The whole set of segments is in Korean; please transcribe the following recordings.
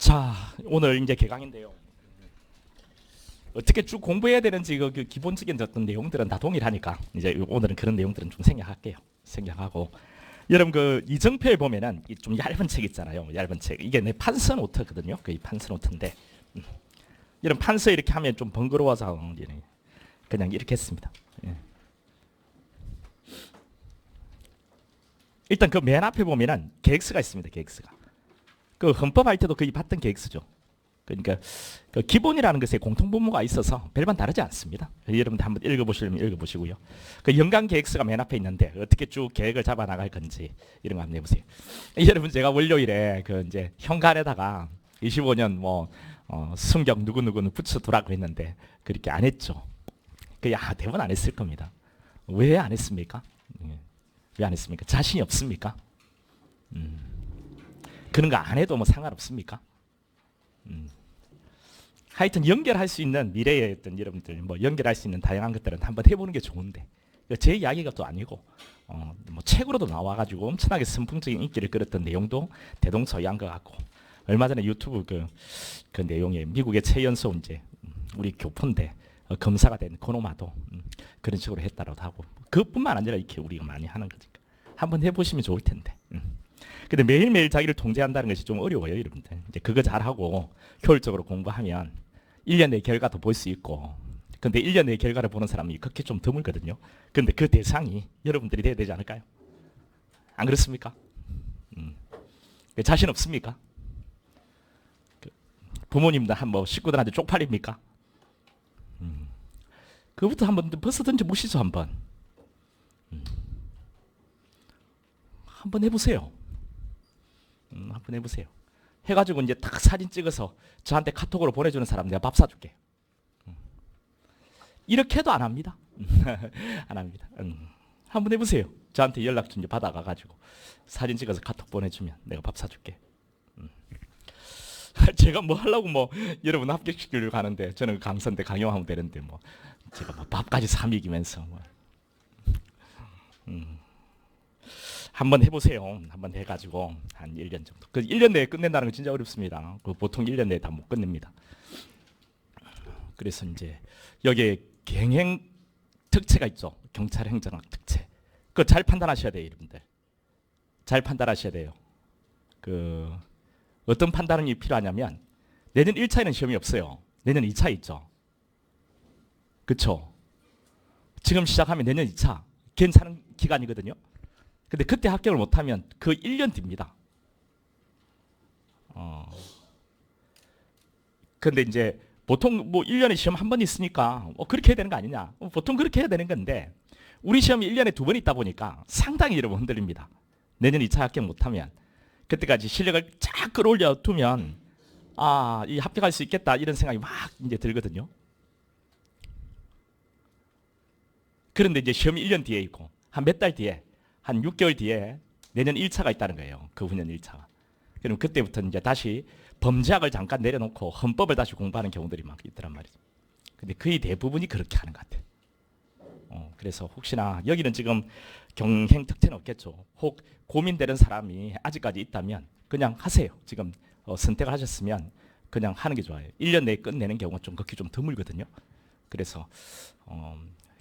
자, 오늘 이제 개강인데요. 어떻게 쭉 공부해야 되는지 그 기본적인 어떤 내용들은 다 동일하니까 이제 오늘은 그런 내용들은 좀 생략할게요. 생략하고 여러분 그 이정표에 보면은 좀 얇은 책 있잖아요. 얇은 책. 이게 내 판서 노트거든요. 그 판서 노트인데 여러분 판서 이렇게 하면 좀 번거로워서 그냥 이렇게 했습니다. 예. 일단 그 맨 앞에 보면은 계획서가 있습니다. 계획서가. 그 헌법 할 때도 거의 봤던 계획서죠. 그러니까 그 기본이라는 것에 공통분모가 있어서 별반 다르지 않습니다. 여러분들 한번 읽어보시려면 읽어보시고요. 그 연간 계획서가 맨 앞에 있는데 어떻게 쭉 계획을 잡아 나갈 건지 이런 거 한번 해보세요. 여러분 제가 월요일에 그 이제 현관에다가 25년 승격 누구누구는 붙여두라고 했는데 그렇게 안 했죠. 대부분 안 했을 겁니다. 왜 안 했습니까? 왜 안 했습니까? 자신이 없습니까? 그런 거 안 해도 뭐 상관없습니까? 하여튼 연결할 수 있는 미래의 어떤 여러분들 연결할 수 있는 다양한 것들은 한번 해보는 게 좋은데 제 이야기가 또 아니고 책으로도 나와가지고 엄청나게 선풍적인 인기를 끌었던 내용도 대동소이한 것 같고 얼마 전에 유튜브 그 내용에 미국의 최연소 이제 우리 교포인데 검사가 된 그놈아도 그런 식으로 했다라고 하고 그뿐만 아니라 이렇게 우리가 많이 하는 거니까 한번 해보시면 좋을 텐데. 근데 매일매일 자기를 통제한다는 것이 좀 어려워요, 여러분들. 이제 그거 잘하고 효율적으로 공부하면 1년 내 결과도 볼 수 있고. 근데 1년 내 결과를 보는 사람이 그렇게 좀 드물거든요. 근데 그 대상이 여러분들이 돼야 되지 않을까요? 안 그렇습니까? 자신 없습니까? 부모님들 식구들한테 쪽팔립니까? 그부터 한번 벗어 던져 보시죠, 한번. 한번 해보세요. 한번 해보세요. 해가지고 이제 딱 사진 찍어서 저한테 카톡으로 보내주는 사람 내가 밥 사줄게. 이렇게 해도 안 합니다. 안 합니다. 한번 해보세요. 저한테 연락 좀 받아가가지고 사진 찍어서 카톡 보내주면 내가 밥 사줄게. 제가 뭐 하려고 여러분 합격시키려고 하는데 저는 강선대 강요하면 되는데 제가 밥까지 사먹이면서 한번 해보세요. 한번 해가지고 한 1년 정도. 그 1년 내에 끝낸다는 건 진짜 어렵습니다. 보통 1년 내에 다 못 끝냅니다. 그래서 이제 여기에 경행 특채가 있죠. 경찰 행정학 특채. 그거 잘 판단하셔야 돼요, 여러분들. 잘 판단하셔야 돼요. 어떤 판단이 필요하냐면 내년 1차에는 시험이 없어요. 내년 2차 있죠. 그렇죠? 지금 시작하면 내년 2차 괜찮은 기간이거든요. 근데 그때 합격을 못하면 그 1년 뒤입니다. 근데 이제 보통 1년에 시험 한 번 있으니까 그렇게 해야 되는 거 아니냐. 보통 그렇게 해야 되는 건데 우리 시험이 1년에 2번 있다 보니까 상당히 여러분 흔들립니다. 내년 2차 합격 못하면 그때까지 실력을 쫙 끌어올려 두면 이 합격할 수 있겠다 이런 생각이 막 이제 들거든요. 그런데 이제 시험이 1년 뒤에 있고 한 몇 달 뒤에 한 6개월 뒤에 내년 1차가 있다는 거예요. 그 후년 1차가. 그럼 그때부터 이제 다시 범죄학을 잠깐 내려놓고 헌법을 다시 공부하는 경우들이 막 있더란 말이죠. 근데 거의 대부분이 그렇게 하는 것 같아요. 그래서 혹시나 여기는 지금 경행 특채는 없겠죠. 혹 고민되는 사람이 아직까지 있다면 그냥 하세요. 지금 선택을 하셨으면 그냥 하는 게 좋아요. 1년 내에 끝내는 경우가 좀 극히 좀 드물거든요. 그래서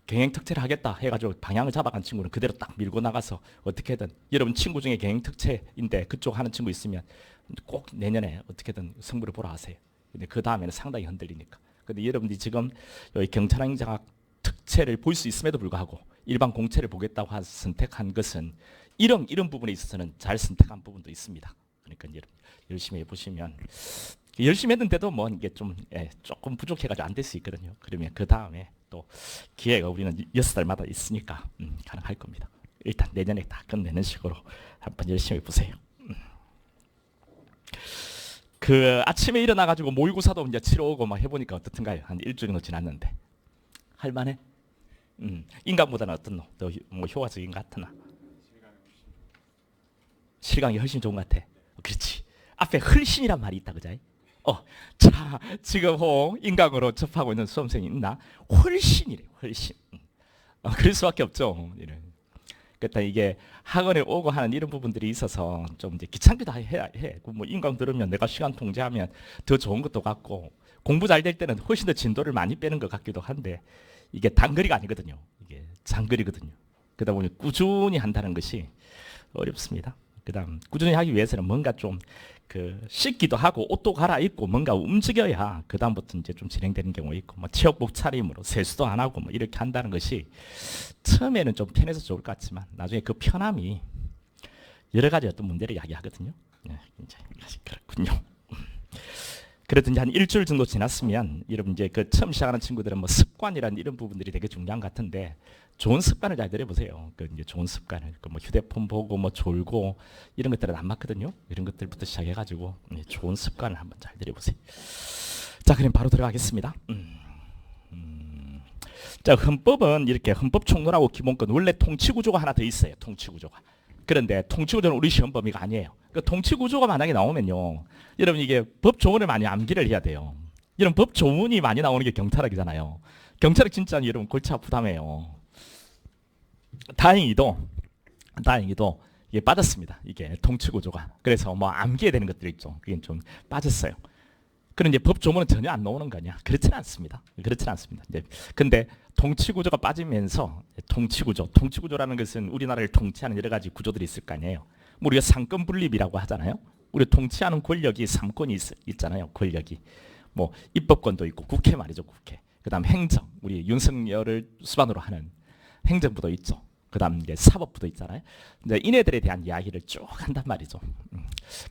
경행 특채를 하겠다 해가지고 방향을 잡아간 친구는 그대로 딱 밀고 나가서 어떻게든 여러분 친구 중에 경행 특채인데 그쪽 하는 친구 있으면 꼭 내년에 어떻게든 승부를 보러 하세요. 근데 그 다음에는 상당히 흔들리니까. 근데 여러분들이 지금 여기 경찰행정학 특채를 볼 수 있음에도 불구하고 일반 공채를 보겠다고 선택한 것은 이런 부분에 있어서는 잘 선택한 부분도 있습니다. 그러니까 여러분 열심히 해보시면 열심히 했는데도 이게 조금 부족해가지고 안 될 수 있거든요. 그러면 그 다음에 또 기회가 우리는 6달마다 있으니까 가능할 겁니다. 일단 내년에 다 끝내는 식으로 한번 열심히 보세요. 아침에 일어나가지고 모의고사도 이제 치러 오고 해보니까 어떻든가요? 한 일주일 정도 지났는데 할만해? 인강보다는 어떤 더 효과적인 것 같으나? 실강이 훨씬 좋은 것 같아. 그렇지. 앞에 훨씬이란 말이 있다, 그자? 자, 지금 인강으로 접하고 있는 수험생이 있나? 훨씬이래, 훨씬. 그럴 수밖에 없죠. 그러니까 이게 학원에 오고 하는 이런 부분들이 있어서 좀 이제 귀찮기도 해야 해. 뭐 인강 들으면 내가 시간 통제하면 더 좋은 것도 같고 공부 잘 될 때는 훨씬 더 진도를 많이 빼는 것 같기도 한데 이게 단거리가 아니거든요. 이게 장거리거든요. 그러다 보니 꾸준히 한다는 것이 어렵습니다. 그다음 꾸준히 하기 위해서는 뭔가 좀 그 씻기도 하고 옷도 갈아입고 뭔가 움직여야 그 다음부터 이제 좀 진행되는 경우가 있고 뭐 체육복 차림으로 세수도 안 하고 뭐 이렇게 한다는 것이 처음에는 좀 편해서 좋을 것 같지만 나중에 그 편함이 여러 가지 어떤 문제를 야기하거든요. 네, 이제 그렇군요. 그래도 이제 한 일주일 정도 지났으면 여러분 이제 그 처음 시작하는 친구들은 뭐 습관이라는 이런 부분들이 되게 중요한 것 같은데 좋은 습관을 잘 들여보세요. 그 이제 좋은 습관을 그 뭐 휴대폰 보고 뭐 졸고 이런 것들은 안 맞거든요. 이런 것들부터 시작해가지고 좋은 습관을 한번 잘 들여보세요. 자, 그럼 바로 들어가겠습니다. 자, 헌법은 이렇게 헌법 총론하고 기본권 원래 통치구조가 하나 더 있어요. 통치구조가. 그런데 통치구조는 우리 시험 범위가 아니에요. 그 통치구조가 만약에 나오면요, 여러분 이게 법조문을 많이 암기를 해야 돼요. 이런 법조문이 많이 나오는 게 경찰학이잖아요. 경찰학 진짜 여러분 골치 아프다며요. 다행히도 이게 빠졌습니다. 이게 통치구조가. 그래서 뭐 암기해야 되는 것들이 있죠. 그게 좀 빠졌어요. 그런데 법조문은 전혀 안 나오는 거냐? 그렇지는 않습니다. 그렇지는 않습니다. 이제 근데 통치구조가 빠지면서 통치구조라는 것은 우리나라를 통치하는 여러 가지 구조들이 있을 거 아니에요. 뭐 우리가 상권 분립이라고 하잖아요. 우리 통치하는 권력이 3권이 있잖아요. 권력이 뭐 입법권도 있고 국회 말이죠. 국회. 그다음 행정, 우리 윤석열을 수반으로 하는 행정부도 있죠. 그다음 이제 사법부도 있잖아요. 이제 이네들에 대한 이야기를 쭉 한단 말이죠.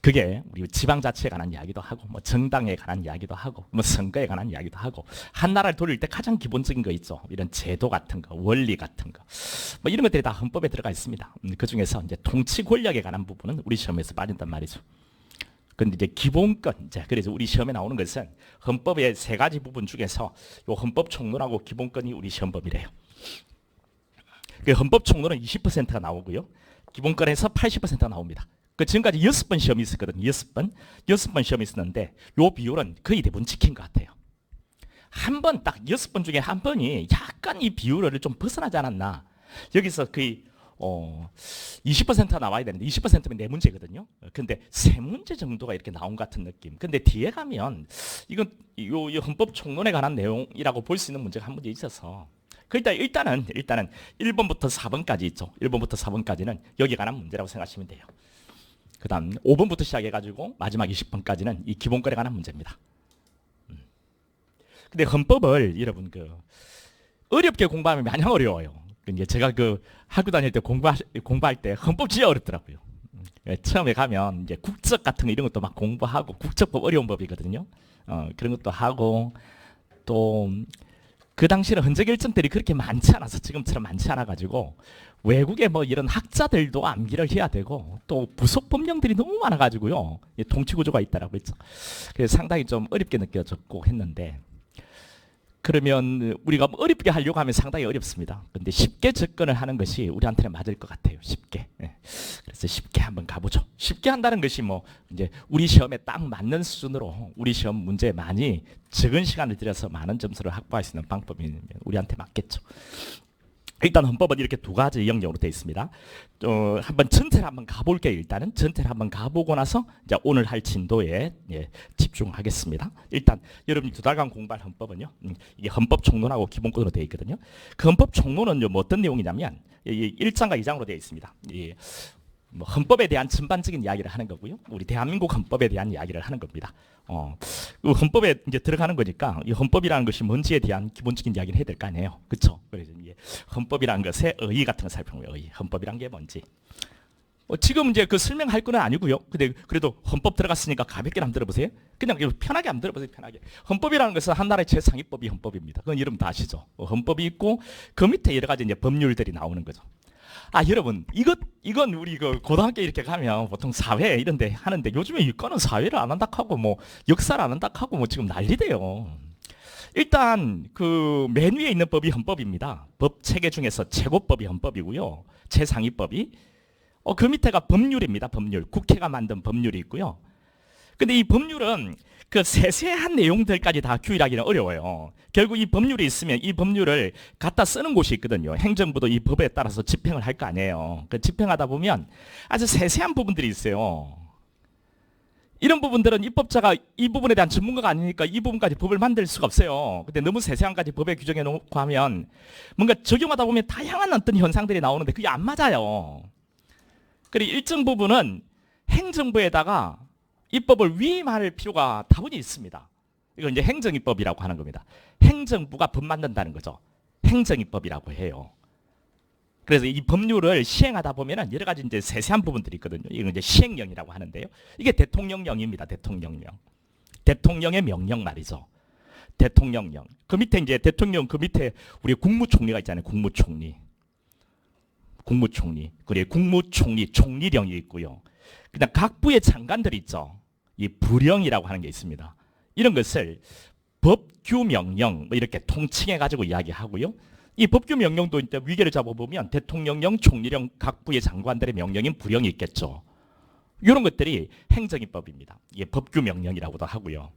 그게 우리 지방자치에 관한 이야기도 하고, 뭐 정당에 관한 이야기도 하고, 뭐 선거에 관한 이야기도 하고, 한 나라를 돌릴 때 가장 기본적인 거 있죠. 이런 제도 같은 거, 원리 같은 거, 뭐 이런 것들이 다 헌법에 들어가 있습니다. 그 중에서 이제 통치 권력에 관한 부분은 우리 시험에서 빠진단 말이죠. 근데 이제 기본권, 이제 그래서 우리 시험에 나오는 것은 헌법의 세 가지 부분 중에서 요 헌법 총론하고 기본권이 우리 시험 범위래요. 그 헌법 총론은 20%가 나오고요. 기본권에서 80%가 나옵니다. 그 지금까지 6번 시험이 있었거든요. 6번 시험이 있었는데 요 비율은 거의 대부분 지킨 것 같아요. 한 번 딱 6번 중에 한 번이 약간 이 비율을 좀 벗어나지 않았나. 여기서 거의 20%가 나와야 되는데 20%면 4문제거든요. 근데 3문제 정도가 이렇게 나온 것 같은 느낌. 근데 뒤에 가면 이건 요 헌법 총론에 관한 내용이라고 볼 수 있는 문제가 한 문제 있어서 일단은 1번부터 4번까지 있죠. 1번부터 4번까지는 여기에 관한 문제라고 생각하시면 돼요. 그 다음 5번부터 시작해가지고 마지막 20번까지는 이 기본권에 관한 문제입니다. 근데 헌법을 여러분 어렵게 공부하면 마냥 어려워요. 이제 제가 학교 다닐 때 공부할 때 헌법 진짜 어렵더라고요. 처음에 가면 이제 국적 같은 거 이런 것도 막 공부하고 국적법 어려운 법이거든요. 그런 것도 하고 또 그 당시에는 헌재결정들이 그렇게 많지 않아서 지금처럼 많지 않아 가지고 외국의 뭐 이런 학자들도 암기를 해야 되고 또 부속 법령들이 너무 많아 가지고요. 통치구조가 있다라고 했죠. 그래서 상당히 좀 어렵게 느껴졌고 했는데 그러면 우리가 어렵게 하려고 하면 상당히 어렵습니다. 근데 쉽게 접근을 하는 것이 우리한테는 맞을 것 같아요. 쉽게. 그래서 쉽게 한번 가보죠. 쉽게 한다는 것이 뭐 이제 우리 시험에 딱 맞는 수준으로 우리 시험 문제에 많이 적은 시간을 들여서 많은 점수를 확보할 수 있는 방법이면 우리한테 맞겠죠. 일단 헌법은 이렇게 두 가지 영역으로 되어 있습니다. 한번 전체를 한번 가볼게요. 일단은 전체를 한번 가보고 나서 이제 오늘 할 진도에 집중하겠습니다. 일단 여러분이 2달간 공부할 헌법은요. 이게 헌법 총론하고 기본권으로 되어 있거든요. 그 헌법 총론은 뭐 어떤 내용이냐면 1장과 2장으로 되어 있습니다. 뭐 헌법에 대한 전반적인 이야기를 하는 거고요. 우리 대한민국 헌법에 대한 이야기를 하는 겁니다. 그 헌법에 이제 들어가는 거니까 이 헌법이라는 것이 뭔지에 대한 기본적인 이야기를 해야 될 거 아니에요. 그렇죠? 그래서 이제 헌법이라는 것의 의의 같은 거 살펴보면 헌법이란 게 뭔지. 지금 이제 설명할 건 아니고요. 근데 그래도 헌법 들어갔으니까 가볍게 한번 들어보세요. 그냥 편하게 한번 들어보세요. 편하게. 헌법이라는 것은 한 나라의 최상위법이 헌법입니다. 그건 여러분 다 아시죠? 헌법이 있고 그 밑에 여러 가지 이제 법률들이 나오는 거죠. 여러분, 이건 우리 고등학교 이렇게 가면 보통 사회 이런 데 하는데 요즘에 이거는 사회를 안 한다 하고 뭐 역사를 안 한다 하고 뭐 지금 난리돼요. 일단 맨 위에 있는 법이 헌법입니다. 법 체계 중에서 최고법이 헌법이고요. 최상위법이 그 밑에가 법률입니다. 법률. 국회가 만든 법률이 있고요. 근데 이 법률은 그 세세한 내용들까지 다 규율하기는 어려워요. 결국 이 법률이 있으면 이 법률을 갖다 쓰는 곳이 있거든요. 행정부도 이 법에 따라서 집행을 할 거 아니에요. 그 집행하다 보면 아주 세세한 부분들이 있어요. 이런 부분들은 입법자가 이 부분에 대한 전문가가 아니니까 이 부분까지 법을 만들 수가 없어요. 근데 너무 세세한까지 법에 규정해 놓고 하면 뭔가 적용하다 보면 다양한 어떤 현상들이 나오는데 그게 안 맞아요. 그리고 일정 부분은 행정부에다가 입법을 위임할 필요가 다분히 있습니다. 이걸 이제 행정입법이라고 하는 겁니다. 행정부가 법 만든다는 거죠. 행정입법이라고 해요. 그래서 이 법률을 시행하다 보면은 여러 가지 이제 세세한 부분들이 있거든요. 이건 이제 시행령이라고 하는데요. 이게 대통령령입니다. 대통령령. 대통령의 명령 말이죠. 대통령령. 그 밑에 이제 대통령 그 밑에 우리 국무총리가 있잖아요. 국무총리. 국무총리. 그리고 국무총리 총리령이 있고요. 그다음 각 부의 장관들이 있죠. 이 부령이라고 하는 게 있습니다. 이런 것을 법규명령 뭐 이렇게 통칭해 가지고 이야기하고요. 이 법규 명령도 이제 위계를 잡아보면 대통령령, 총리령, 각 부의 장관들의 명령인 부령이 있겠죠. 이런 것들이 행정입법입니다. 이게 법규 명령이라고도 하고요.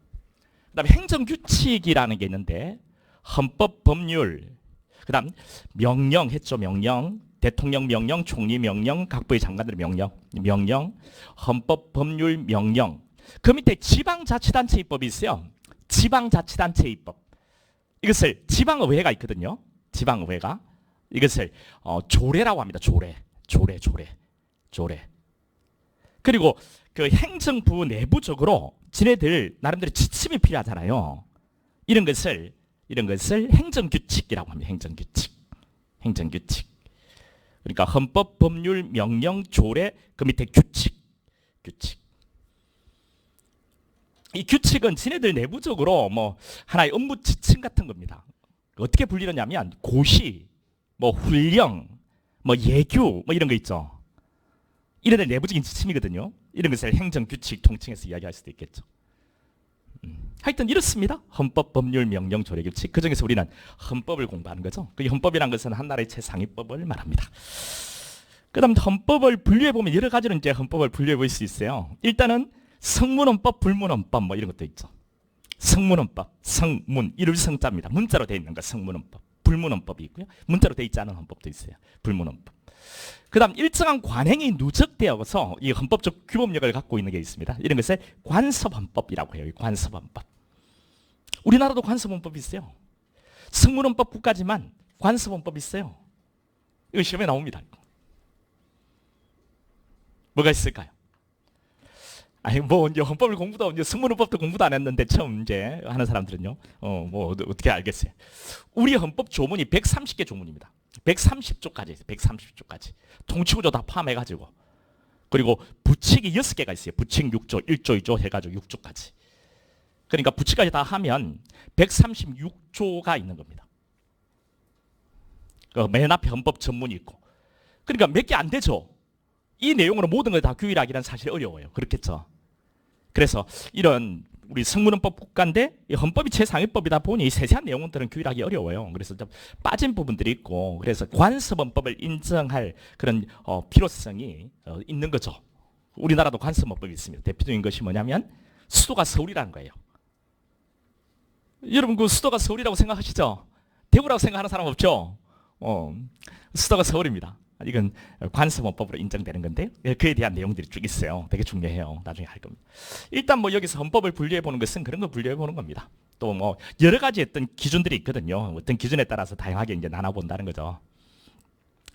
그다음에 행정규칙이라는 게 있는데 헌법, 법률, 그다음 명령 했죠. 명령, 대통령 명령, 총리 명령, 각 부의 장관들의 명령, 헌법, 법률, 명령. 그 밑에 지방자치단체 입법이 있어요. 지방자치단체 입법. 이것을 지방의회가 있거든요. 지방의회가 이것을 조례라고 합니다. 조례. 그리고 그 행정부 내부적으로 지네들 나름대로 지침이 필요하잖아요. 이런 것을 행정규칙이라고 합니다. 행정규칙. 그러니까 헌법, 법률, 명령, 조례, 그 밑에 규칙. 이 규칙은 지네들 내부적으로 뭐 하나의 업무 지침 같은 겁니다. 어떻게 분리하냐면 고시, 뭐 훈령, 뭐 예규 뭐 이런 거 있죠. 이런 데 내부적인 지침이거든요. 이런 것을 행정규칙 통칭해서 이야기할 수도 있겠죠. 하여튼 이렇습니다. 헌법, 법률, 명령, 조례, 규칙. 그중에서 우리는 헌법을 공부하는 거죠. 그 헌법이란 것은 한 나라의 최상위법을 말합니다. 그다음 헌법을 분류해 보면 여러 가지로 이제 헌법을 분류해 볼 수 있어요. 일단은 성문헌법, 불문헌법 뭐 이런 것도 있죠. 성문헌법, 성문, 이룰 성자입니다. 문자로 되어 있는 거 성문헌법. 불문헌법이 있고요. 문자로 되어 있지 않은 헌법도 있어요. 불문헌법. 그다음 일정한 관행이 누적되어서 이 헌법적 규범력을 갖고 있는 게 있습니다. 이런 것을 관습헌법이라고 해요. 관습헌법. 우리나라도 관습헌법이 있어요. 성문헌법 국가지만 관습헌법이 있어요. 이거 시험에 나옵니다. 뭐가 있을까요? 아니 뭐 이제 헌법을 공부도 이제 성문헌법도 공부도 안 했는데 처음 이제 하는 사람들은요. 뭐 어떻게 알겠어요? 우리 헌법 조문이 130개 조문입니다. 130조까지 있어요. 130조까지. 통치구조 다 포함해 가지고. 그리고 부칙이 6개가 있어요. 부칙 6조, 1조, 2조 해 가지고 6조까지. 그러니까 부칙까지 다 하면 136조가 있는 겁니다. 맨 앞에 헌법 전문이 있고. 그러니까 몇 개 안 되죠. 이 내용으로 모든 걸 다 규율하기는 사실 어려워요. 그렇겠죠. 그래서 이런 우리 성문헌법 국가인데 이 헌법이 최상위법이다 보니 세세한 내용들은 규율하기 어려워요. 그래서 좀 빠진 부분들이 있고 그래서 관습헌법을 인정할 그런 필요성이 있는 거죠. 우리나라도 관습헌법이 있습니다. 대표적인 것이 뭐냐면 수도가 서울이라는 거예요. 여러분 그 수도가 서울이라고 생각하시죠? 대구라고 생각하는 사람 없죠? 수도가 서울입니다. 이건 관습헌법으로 인정되는 건데 그에 대한 내용들이 쭉 있어요. 되게 중요해요. 나중에 할 겁니다. 일단 뭐 여기서 헌법을 분류해 보는 것은 그런 거 분류해 보는 겁니다. 또 뭐 여러 가지 어떤 기준들이 있거든요. 어떤 기준에 따라서 다양하게 이제 나눠 본다는 거죠.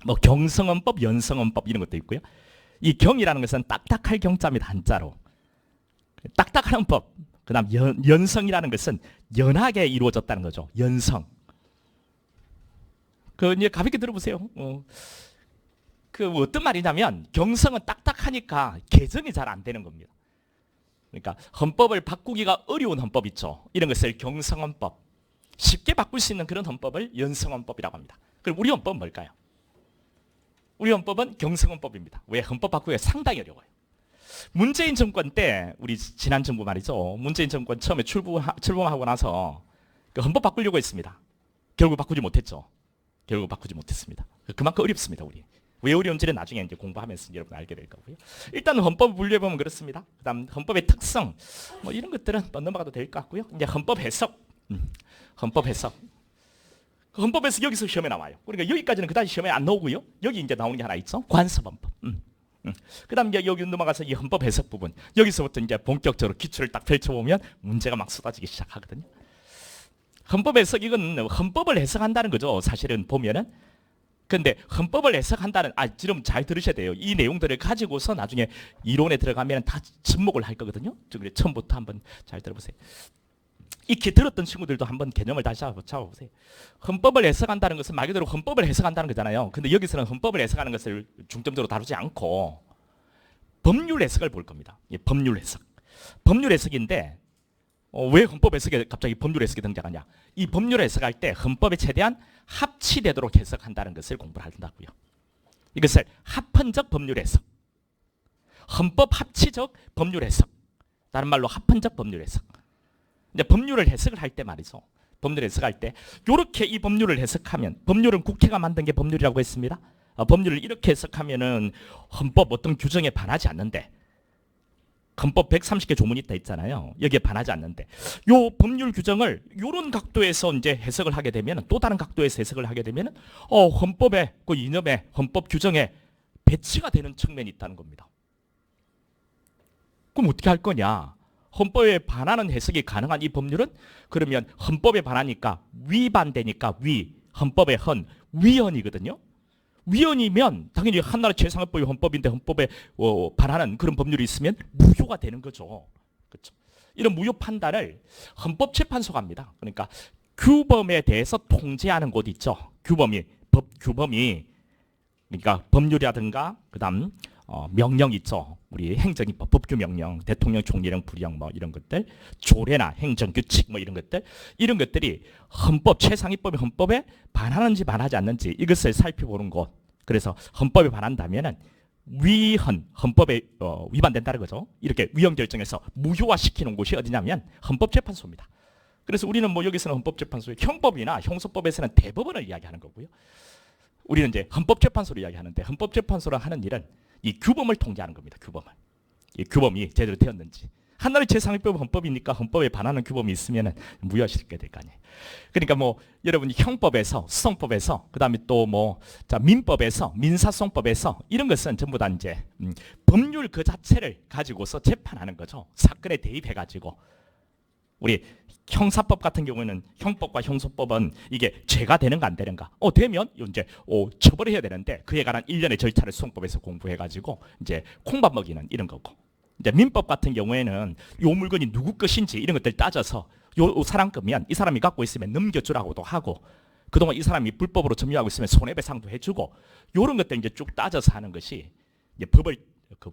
뭐 경성헌법, 연성헌법 이런 것도 있고요. 이 경이라는 것은 딱딱할 경자입니다. 한자로. 딱딱한 헌법. 그다음 연성이라는 것은 연하게 이루어졌다는 거죠. 연성. 그 이제 가볍게 들어보세요. 그 어떤 말이냐면 경성은 딱딱하니까 개정이 잘 안 되는 겁니다. 그러니까 헌법을 바꾸기가 어려운 헌법 있죠. 이런 것을 경성헌법. 쉽게 바꿀 수 있는 그런 헌법을 연성헌법이라고 합니다. 그럼 우리 헌법은 뭘까요? 우리 헌법은 경성헌법입니다. 왜? 헌법 바꾸기가 상당히 어려워요. 문재인 정권 때 우리 지난 정부 말이죠. 문재인 정권 처음에 출범하고 나서 그 헌법 바꾸려고 했습니다. 결국 바꾸지 못했죠. 결국 바꾸지 못했습니다. 그만큼 어렵습니다. 우리 왜 어려운지는 나중에 이제 공부하면서 여러분 알게 될 거고요. 일단 헌법을 분류해 보면 그렇습니다. 그다음 헌법의 특성, 뭐 이런 것들은 넘어가도 될 것 같고요. 이제 헌법 해석, 헌법 해석. 헌법 해석 여기서 시험에 나와요. 그러니까 여기까지는 그다지 시험에 안 나오고요. 여기 이제 나오는 게 하나 있죠. 관습헌법. 그다음 이제 여기 넘어가서 이 헌법 해석 부분. 여기서부터 이제 본격적으로 기출을 딱 펼쳐보면 문제가 막 쏟아지기 시작하거든요. 헌법 해석 이건 헌법을 해석한다는 거죠. 사실은 보면은. 근데 헌법을 해석한다는 지금 잘 들으셔야 돼요. 이 내용들을 가지고서 나중에 이론에 들어가면 다 접목을 할 거거든요. 그래 처음부터 한번 잘 들어보세요. 익히 들었던 친구들도 한번 개념을 다시 잡아보세요. 헌법을 해석한다는 것은 말 그대로 헌법을 해석한다는 거잖아요. 근데 여기서는 헌법을 해석하는 것을 중점적으로 다루지 않고 법률 해석을 볼 겁니다. 법률 해석. 법률 해석인데 왜 헌법 해석에 갑자기 법률 해석이 등장하냐? 이 법률 해석할 때 헌법에 최대한 합치되도록 해석한다는 것을 공부를 한다고요. 이것을 합헌적 법률 해석, 헌법 합치적 법률 해석, 다른 말로 합헌적 법률 해석. 이제 법률을 해석을 할 때 말이죠. 법률 해석할 때 이렇게 이 법률을 해석하면 법률은 국회가 만든 게 법률이라고 했습니다. 법률을 이렇게 해석하면은 헌법 어떤 규정에 반하지 않는데 헌법 130개 조문이 있다 있잖아요. 여기에 반하지 않는데 요 법률 규정을 이런 각도에서 이제 해석을 하게 되면 또 다른 각도에서 해석을 하게 되면 헌법의 그 이념에 헌법 규정에 배치가 되는 측면이 있다는 겁니다. 그럼 어떻게 할 거냐? 헌법에 반하는 해석이 가능한 이 법률은 그러면 헌법에 반하니까 위반되니까 헌법의 위헌이거든요. 위헌이면 당연히 한나라 최상헌법이 헌법인데 헌법에 반하는 그런 법률이 있으면 무효가 되는 거죠. 그렇죠? 이런 무효 판단을 헌법재판소가 합니다. 그러니까 규범에 대해서 통제하는 곳 있죠. 규범이 그러니까 법률이라든가 그다음 명령 있죠. 우리 행정입법, 법규명령, 대통령 총리령, 불령 뭐 이런 것들, 조례나 행정규칙 뭐 이런 것들이 최상위법이 헌법에 반하는지 반하지 않는지 이것을 살펴보는 곳. 그래서 헌법에 반한다면은 헌법에 위반된다는 거죠. 이렇게 위헌 결정해서 무효화시키는 곳이 어디냐면 헌법재판소입니다. 그래서 우리는 뭐 여기서는 헌법재판소의 형법이나 형소법에서는 대법원을 이야기하는 거고요. 우리는 이제 헌법재판소를 이야기하는데 헌법재판소가 하는 일은 이 규범을 통제하는 겁니다. 이 규범이 제대로 되었는지. 한나라의 최상위법 헌법이니까 헌법에 반하는 규범이 있으면 무효시키게 될 거 아니에요. 그러니까 뭐 여러분이 형법에서, 수성법에서, 그다음에 또 뭐 민법에서, 민사소송법에서 이런 것은 전부 다 이제 법률 그 자체를 가지고서 재판하는 거죠. 사건에 대입해가지고 우리 형사법 같은 경우에는 형법과 형소법은 이게 죄가 되는가 안 되는가. 되면 이제 처벌을 해야 되는데 그에 관한 일련의 절차를 수성법에서 공부해가지고 이제 콩밥 먹이는 이런 거고. 이제 민법 같은 경우에는 요 물건이 누구 것인지 이런 것들 따져서 요 사람 거면 이 사람이 갖고 있으면 넘겨주라고도 하고 그동안 이 사람이 불법으로 점유하고 있으면 손해배상도 해주고 요런 것들 이제 쭉 따져서 하는 것이 이제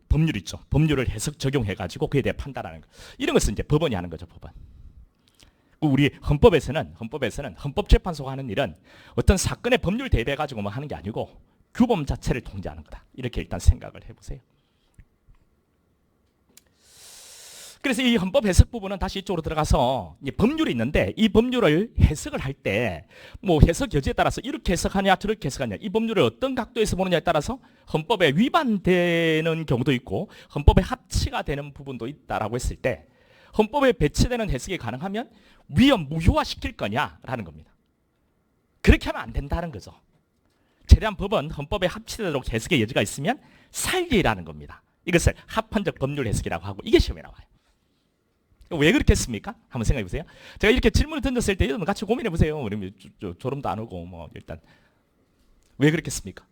법률 있죠. 법률을 해석 적용해가지고 그에 대해 판단하는 거. 이런 것은 이제 법원이 하는 거죠. 법원. 우리 헌법에서는 헌법재판소가 하는 일은 어떤 사건의 법률 대비해가지고 뭐 하는 게 아니고 규범 자체를 통제하는 거다. 이렇게 일단 생각을 해보세요. 그래서 이 헌법 해석 부분은 다시 이쪽으로 들어가서 법률이 있는데 이 법률을 해석을 할 때 뭐 해석 여지에 따라서 이렇게 해석하냐 저렇게 해석하냐 이 법률을 어떤 각도에서 보느냐에 따라서 헌법에 위반되는 경우도 있고 헌법에 합치가 되는 부분도 있다라고 했을 때 헌법에 배치되는 해석이 가능하면 위헌 무효화시킬 거냐라는 겁니다. 그렇게 하면 안 된다는 거죠. 최대한 법은 헌법에 합치되도록 해석의 여지가 있으면 살리라는 겁니다. 이것을 합헌적 법률 해석이라고 하고 이게 시험에 나와요. 왜 그렇게 했습니까? 한번 생각해 보세요. 제가 이렇게 질문을 던졌을 때 여러분 같이 고민해 보세요. 우리 졸음도 안 오고 뭐 일단 왜 그렇게 했습니까?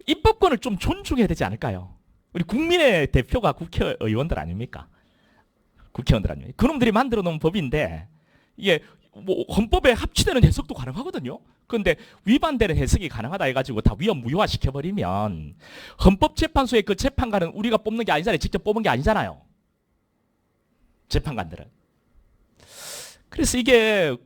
입법권을 좀 존중해야 되지 않을까요? 우리 국민의 대표가 국회의원들 아닙니까? 국회의원들 아닙니까? 그놈들이 만들어 놓은 법인데 이게 뭐 헌법에 합치되는 해석도 가능하거든요. 그런데 위반되는 해석이 가능하다 해가지고 다 위헌 무효화 시켜버리면 헌법재판소의 그 재판관은 우리가 뽑는 게 아니잖아요. 직접 뽑은 게 아니잖아요. 재판관들은. 그래서 이게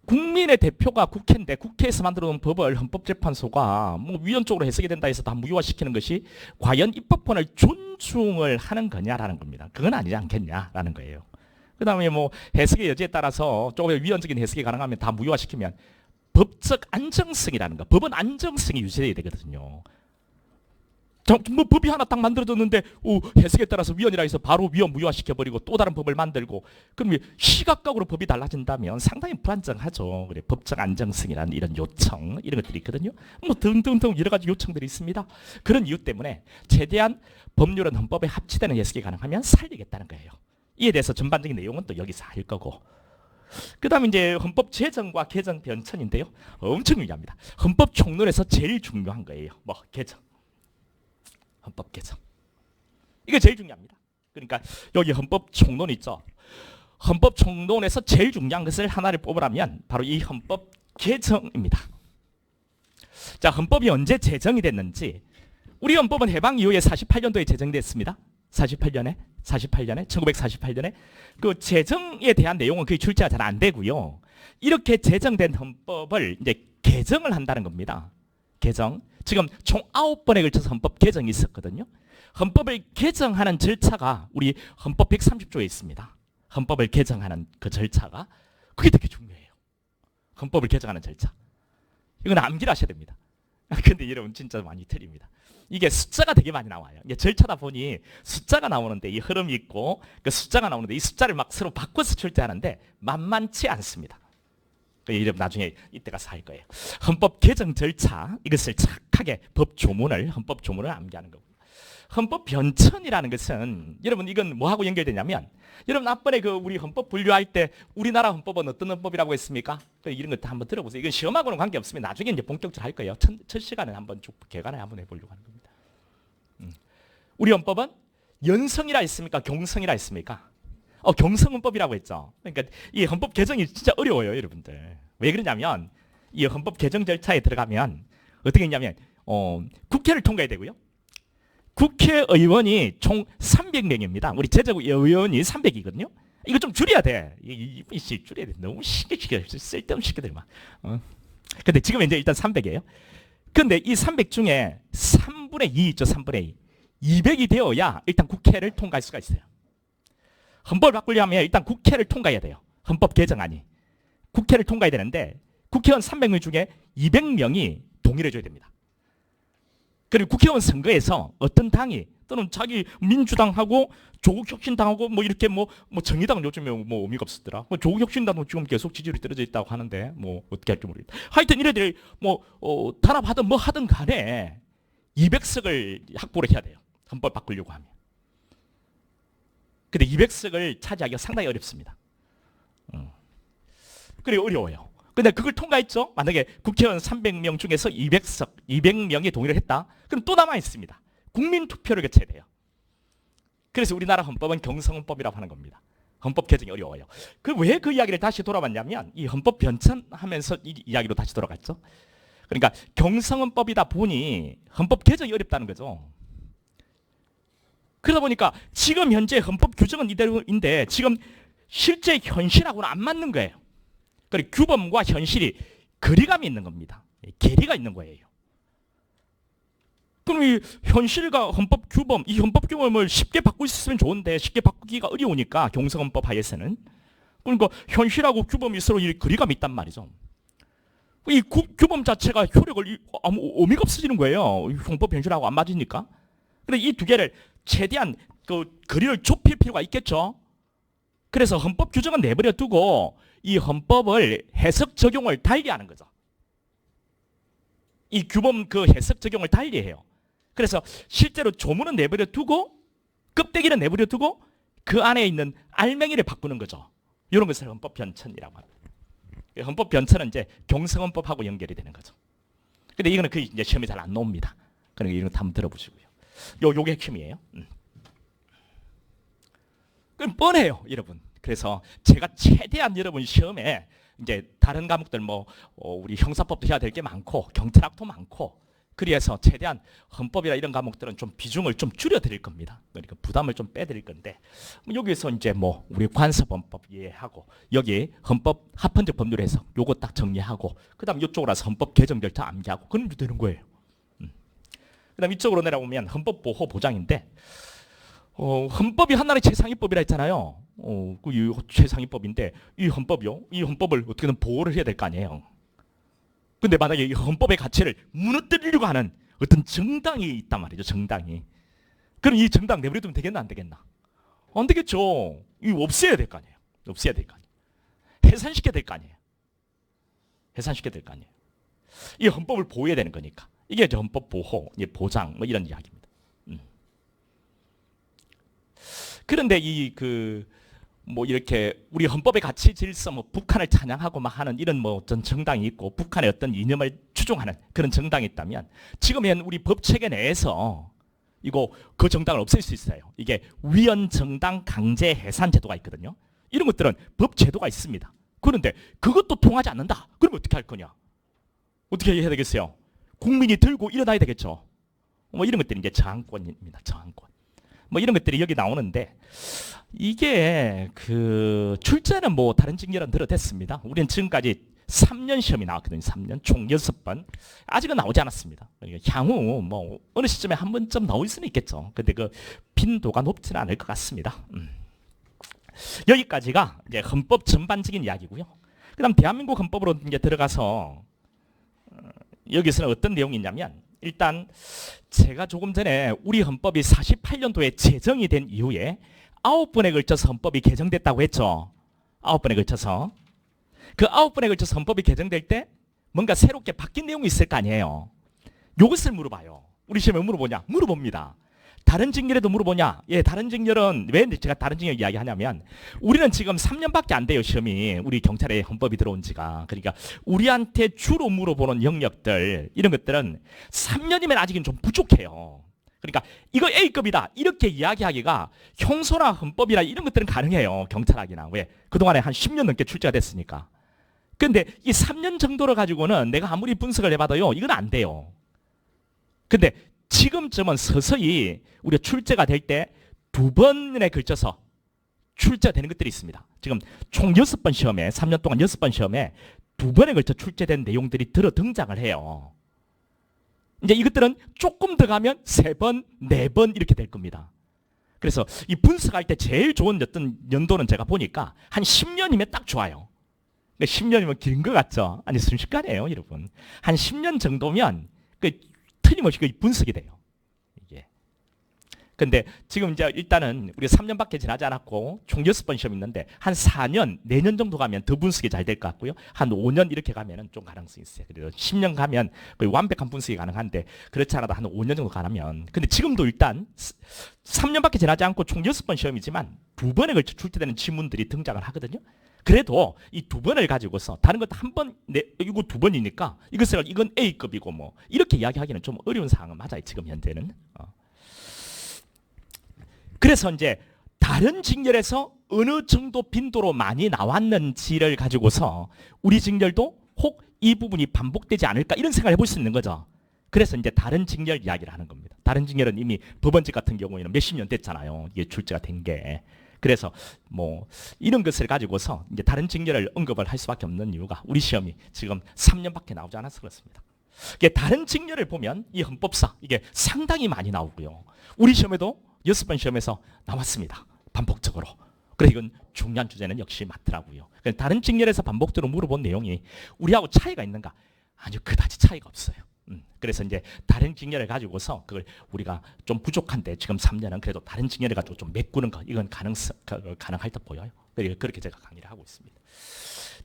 국민의 대표가 국회인데 국회에서 만들어 놓은 법을 헌법재판소가 뭐 위헌적으로 해석이 된다 해서 다 무효화시키는 것이 과연 입법권을 존중을 하는 거냐라는 겁니다. 그건 아니지 않겠냐라는 거예요. 그 다음에 뭐 해석의 여지에 따라서 조금 위헌적인 해석이 가능하면 다 무효화시키면 법적 안정성이라는 거. 법은 안정성이 유지돼야 되거든요. 뭐 법이 하나 딱 만들어졌는데 해석에 따라서 위헌이라 해서 바로 위헌 무효화시켜버리고 또 다른 법을 만들고, 그럼 시각각으로 법이 달라진다면 상당히 불안정하죠. 그래, 법적 안정성이라는 이런 요청, 이런 것들이 있거든요. 뭐 등등등 여러 가지 요청들이 있습니다. 그런 이유 때문에 최대한 법률은 헌법에 합치되는 해석이 가능하면 살리겠다는 거예요. 이에 대해서 전반적인 내용은 또 여기서 할 거고, 그 다음에 이제 헌법 제정과 개정 변천인데요. 엄청 중요합니다. 헌법 총론에서 제일 중요한 거예요. 뭐 개정, 헌법 개정. 이게 제일 중요합니다. 그러니까 여기 헌법 총론 있죠. 헌법 총론에서 제일 중요한 것을 하나를 뽑으라면 바로 이 헌법 개정입니다. 자, 헌법이 언제 제정이 됐는지. 우리 헌법은 해방 이후에 48년도에 제정됐습니다. 48년에 1948년에 그 제정에 대한 내용은 거의 출제가 잘 안 되고요. 이렇게 제정된 헌법을 이제 개정을 한다는 겁니다. 개정. 지금 총 9번에 걸쳐서 헌법 개정이 있었거든요. 헌법을 개정하는 절차가 우리 헌법 130조에 있습니다. 헌법을 개정하는 그 절차가 그게 되게 중요해요. 헌법을 개정하는 절차. 이건 암기를 하셔야 됩니다. 근데 여러분 진짜 많이 틀립니다. 이게 숫자가 되게 많이 나와요. 이게 절차다 보니 숫자가 나오는데 이 흐름이 있고 그 숫자가 나오는데 이 숫자를 막 서로 바꿔서 출제하는데 만만치 않습니다. 이름 나중에 이때 가서 할 거예요. 헌법 개정 절차, 이것을 착하게 헌법 조문을 암기하는 거고요. 헌법 변천이라는 것은 여러분 이건 뭐하고 연결되냐면, 여러분 앞번에 그 우리 헌법 분류할 때 우리나라 헌법은 어떤 헌법이라고 했습니까? 이런 것도 한번 들어보세요. 이건 시험하고는 관계없으면 나중에 이제 본격적으로 할 거예요. 첫 시간에 한번 쭉 개관을 한번 해보려고 하는 겁니다. 우리 헌법은 연성이라 했습니까? 경성이라 했습니까? 경성헌법이라고 했죠. 그러니까 이 헌법 개정이 진짜 어려워요, 여러분들. 왜 그러냐면 이 헌법 개정 절차에 들어가면 어떻게 했냐면 국회를 통과해야 되고요. 국회의원이 총 300명입니다. 우리 제적의원이 300이거든요. 이거 좀 줄여야 돼. 줄여야 돼. 너무 시키게 쓸데없는 시키들 막. 근데 지금 이제 일단 300이에요. 근데 이 300 중에 3분의 2 있죠, 3분의 2. 200이 되어야 일단 국회를 통과할 수가 있어요. 헌법을 바꾸려면 일단 국회를 통과해야 돼요. 헌법 개정안이. 국회를 통과해야 되는데 국회의원 300명 중에 200명이 동의를 해줘야 됩니다. 그리고 국회의원 선거에서 어떤 당이 또는 자기 민주당하고 조국혁신당하고 뭐 이렇게 뭐 정의당은 요즘에 뭐 의미가 없었더라. 조국혁신당도 지금 계속 지지율이 떨어져 있다고 하는데 뭐 어떻게 할지 모르겠다. 하여튼 이래들이 단합하든 뭐 하든 간에 200석을 확보를 해야 돼요. 헌법 바꾸려고 하면. 근데 200석을 차지하기가 상당히 어렵습니다. 그래 어려워요. 근데 그걸 통과했죠. 만약에 국회의원 300명 중에서 200명이 동의를 했다. 그럼 또 남아 있습니다. 국민 투표를 거쳐야 돼요. 그래서 우리나라 헌법은 경성헌법이라고 하는 겁니다. 헌법 개정이 어려워요. 왜 그 이야기를 다시 돌아봤냐면 이 헌법 변천하면서 이 이야기로 다시 돌아갔죠. 그러니까 경성헌법이다 보니 헌법 개정이 어렵다는 거죠. 그러다 보니까 지금 현재 헌법 규정은 이대로인데 지금 실제 현실하고는 안 맞는 거예요. 그리고 규범과 현실이 거리감이 있는 겁니다. 괴리가 있는 거예요. 그럼 이 현실과 헌법 규범, 이 헌법 규범을 쉽게 바꿀 수 있으면 좋은데 쉽게 바꾸기가 어려우니까 경성헌법 하에서는. 그러니까 현실하고 규범이 서로 이 거리감이 있단 말이죠. 이 규범 자체가 효력을 아무 의미가 없어지는 거예요. 헌법 현실하고 안 맞으니까. 그런데 이 두 개를 최대한 그 거리를 좁힐 필요가 있겠죠. 그래서 헌법 규정은 내버려 두고 이 헌법을 해석 적용을 달리하는 거죠. 이 규범 그 해석 적용을 달리해요. 그래서 실제로 조문은 내버려 두고 껍데기는 내버려 두고 그 안에 있는 알맹이를 바꾸는 거죠. 이런 것을 헌법 변천이라고 합니다. 헌법 변천은 이제 경성헌법하고 연결이 되는 거죠. 근데 이거는 그 이제 시험에 잘 안 나옵니다. 그러니까 이런 거 한번 들어보시고요. 요게 핵심이에요. 그럼 뻔해요, 여러분. 그래서 제가 최대한 여러분 시험에 이제 다른 과목들 우리 형사법도 해야 될 게 많고 경찰학도 많고 그래서 최대한 헌법이나 이런 과목들은 좀 비중을 좀 줄여 드릴 겁니다. 그러니까 부담을 좀 빼드릴 건데 여기서 이제 우리 관습헌법 이해하고 여기 헌법 합헌적 법률 해석 요거 딱 정리하고 그다음 이쪽으로 와서 헌법 개정 절차 암기하고 그러면 되는 거예요. 그다음 이쪽으로 내려오면 헌법 보호 보장인데 헌법이 한나라의 최상위법이라 했잖아요. 그 최상위법인데 이 헌법이요. 이 헌법을 어떻게든 보호를 해야 될 거 아니에요. 근데 만약에 이 헌법의 가치를 무너뜨리려고 하는 어떤 정당이 있단 말이죠. 정당이. 그럼 이 정당 내버려두면 되겠나 안 되겠나? 안 되겠죠. 이거 없애야 될 거 아니에요. 없애야 될 거 아니에요. 해산시켜야 될 거 아니에요. 해산시켜야 될 거 아니에요. 이 헌법을 보호해야 되는 거니까. 이게 이제 헌법 보호, 보장 뭐 이런 이야기입니다. 그런데 뭐 이렇게 우리 헌법의 가치 질서 뭐 북한을 찬양하고 막 하는 이런 뭐 어떤 정당이 있고 북한의 어떤 이념을 추종하는 그런 정당이 있다면 지금 현 우리 법 체계 내에서 이거 그 정당을 없앨 수 있어요. 이게 위헌 정당 강제 해산 제도가 있거든요. 이런 것들은 법 제도가 있습니다. 그런데 그것도 통하지 않는다. 그러면 어떻게 할 거냐? 어떻게 해야 되겠어요? 국민이 들고 일어나야 되겠죠. 뭐 이런 것들이 이제 저항권입니다. 저항권. 뭐 이런 것들이 여기 나오는데 이게 출제는 뭐 다른 직렬은 들어댔습니다. 우리는 지금까지 3년 시험이 나왔거든요. 3년 총 6번. 아직은 나오지 않았습니다. 그러니까 향후 뭐 어느 시점에 한 번쯤 나올 수는 있겠죠. 근데 그 빈도가 높지는 않을 것 같습니다. 여기까지가 이제 헌법 전반적인 이야기고요. 그다음 대한민국 헌법으로 이제 들어가서 여기서는 어떤 내용이 있냐면 일단 제가 조금 전에 우리 헌법이 48년도에 제정이 된 이후에 9번에 걸쳐서 헌법이 개정됐다고 했죠. 9번에 걸쳐서. 그 9번에 걸쳐서 헌법이 개정될 때 뭔가 새롭게 바뀐 내용이 있을 거 아니에요. 이것을 물어봐요. 우리 시험에 물어보냐? 물어봅니다. 다른 직렬에도 물어보냐? 예, 다른 직렬은 왜 제가 다른 직렬 이야기하냐면 우리는 지금 3년밖에 안 돼요. 시험이. 우리 경찰에 헌법이 들어온 지가. 그러니까 우리한테 주로 물어보는 영역들 이런 것들은 3년이면 아직은 좀 부족해요. 그러니까 이거 A급이다 이렇게 이야기하기가 형소나 헌법이나 이런 것들은 가능해요. 경찰학이나. 왜? 그동안에 한 10년 넘게 출제가 됐으니까. 근데 이 3년 정도를 가지고는 내가 아무리 분석을 해봐도요. 이건 안 돼요. 근데 지금쯤은 서서히 우리가 출제가 될 때 2번에 걸쳐서 출제되는 것들이 있습니다. 지금 총 6번 시험에 3년 동안 6번 시험에 2번에 걸쳐 출제된 내용들이 들어 등장을 해요. 이제 이것들은 조금 더 가면 3번, 4번 이렇게 될 겁니다. 그래서 이 분석할 때 제일 좋은 어떤 연도는 제가 보니까 한 10년이면 딱 좋아요. 10년이면 긴 것 같죠? 아니 순식간이에요, 여러분. 한 10년 정도면 틀림없이 분석이 돼요. 이게. 근데 지금 이제 일단은 우리가 3년밖에 지나지 않았고 총 6번 시험 있는데 한 4년, 내년 정도 가면 더 분석이 잘 될 것 같고요. 한 5년 이렇게 가면은 좀 가능성이 있어요. 그래서 10년 가면 거의 완벽한 분석이 가능한데 그렇지 않아도 한 5년 정도 가면. 근데 지금도 일단 3년밖에 지나지 않고 총 6번 시험이지만 2번에 걸쳐 출제되는 지문들이 등장을 하거든요. 그래도 이 2번을 가지고서 다른 것도 한 번, 이거 2번이니까 이건 A급이고 뭐 이렇게 이야기하기는 좀 어려운 상황은 맞아요. 지금 현재는. 그래서 이제 다른 직렬에서 어느 정도 빈도로 많이 나왔는지를 가지고서 우리 직렬도 혹 이 부분이 반복되지 않을까 이런 생각을 해볼 수 있는 거죠. 그래서 이제 다른 직렬 이야기를 하는 겁니다. 다른 직렬은 이미 법원직 같은 경우에는 몇십 년 됐잖아요. 이게 출제가 된 게. 그래서 뭐 이런 것을 가지고서 이제 다른 직렬을 언급을 할 수밖에 없는 이유가 우리 시험이 지금 3년밖에 나오지 않아서 그렇습니다. 이게 다른 직렬을 보면 이 헌법사 이게 상당히 많이 나오고요. 우리 시험에도 6번 시험에서 나왔습니다. 반복적으로. 그래서 이건 중요한 주제는 역시 맞더라고요. 다른 직렬에서 반복적으로 물어본 내용이 우리하고 차이가 있는가? 아니요, 그다지 차이가 없어요. 그래서 이제 다른 직렬을 가지고서 그걸 우리가 좀 부족한데 지금 3년은 그래도 다른 직렬을 가지고 좀 메꾸는 거 이건 가능할 듯 보여요. 그렇게 제가 강의를 하고 있습니다.